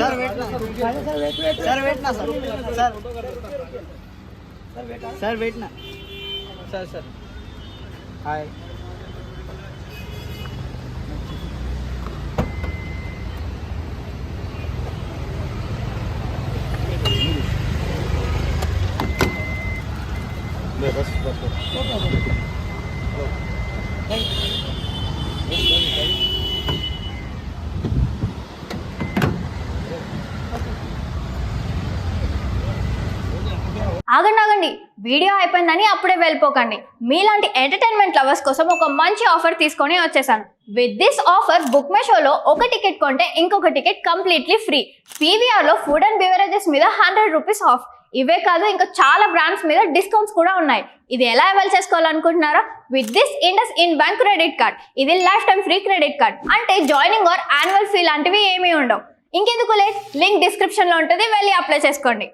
Sir వెయిట్నా sir వెయిట్నా sir hi बस ఆగండి video అయిపోయిందని అప్పుడే వెళ్ళిపోకండి. మీలాంటి ఎంటర్టైన్మెంట్ లవర్స్ కోసం ఒక మంచి ఆఫర్ తీసుకొని వచ్చేసాను. With this offer book my షోలో ఒక టికెట్ కొంటే ఇంకొక టికెట్ కంప్లీట్లీ ఫ్రీ. పీవీఆర్లో ఫుడ్ అండ్ బెవరేజెస్ మీద 100 రూపీస్ ఆఫ్. ఇవే కాదు ఇంకా చాలా బ్రాండ్స్ మీద డిస్కౌంట్స్ కూడా ఉన్నాయి. ఇది ఎలా అవైల్ చేసుకోవాలనుకుంటున్నారా? With this IndusInd bank credit card. ఇది life time free credit card. అంటే జాయినింగ్ ఆర్ యాన్యువల్ ఫీ లాంటివి ఏమీ ఉండవు. ఇంకెందుకు లేట్, లింక్ డిస్క్రిప్షన్లో ఉంటుంది, వెళ్ళి అప్లై చేసుకోండి.